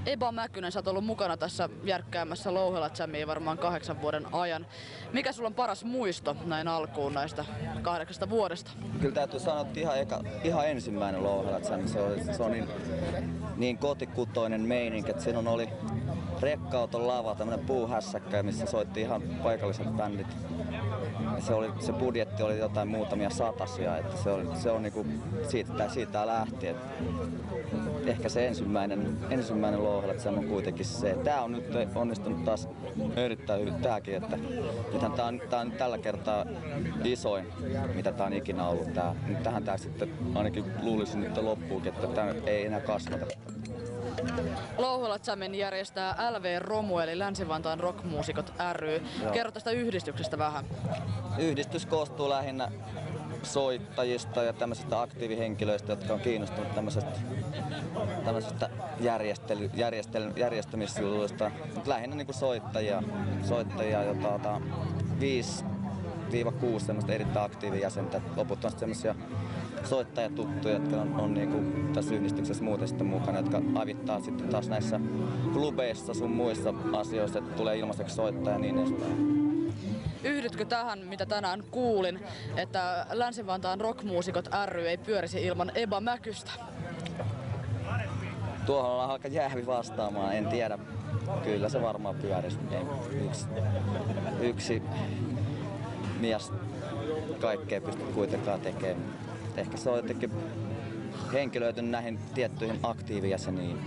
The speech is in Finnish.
Eba Mäkynen, sä oot ollut mukana tässä järkkäämässä Louhela Jamia varmaan 8 vuoden ajan. Mikä sulla on paras muisto näin alkuun näistä 8 vuodesta? Kyllä täytyy sanoa, että ihan ensimmäinen Louhela Jam, se on niin kotikutoinen meininki, että siinä oli rekka-auton lava, tämmönen puuhässäkkä, missä soitti ihan paikalliset bändit. Se budjetti oli jotain muutamia satasia, että se on niinku siitä lähti. Ehkä se ensimmäinen Louhela Jam on kuitenkin se. Tää on nyt onnistunut taas erittäin hyvin tääkin, että tää on tällä kertaa isoin, mitä tää on ikinä ollut. Nyt tähän tää sitten ainakin luulisin, että loppuukin, että tää ei enää kasvata. Louhela Jamin järjestää LV Romu eli Länsi-Vantaan Rockmuusikot ry. Kerro tästä yhdistyksestä vähän. Yhdistys koostuu lähinnä soittajista ja tämmöisistä aktiivihenkilöistä, jotka on kiinnostunut tämmöisestä järjestämisjutuista. Lähinnä niin kuin soittajia 5-6 semmoista erittäin aktiivijäsentä. Loput on semmoisia soittajatuttuja, jotka on niinku tässä yhdistyksessä muuten sitten mukana, jotka avittaa sitten taas näissä klubeissa sun muissa asioissa, että tulee ilmaiseksi soittaja ja niin edespäin. Yhdytkö tähän, mitä tänään kuulin, että Länsi-Vantaan Rockmuusikot ry ei pyörisi ilman Eba Mäkystä? Tuohon ollaan aika jäävi vastaamaan, en tiedä. Kyllä se varmaan pyörisi. Yksi mies kaikkea pysty kuitenkaan tekemään. Ehkä se on jotenkin henkilöitynyt näihin tiettyihin aktiivijäseniin.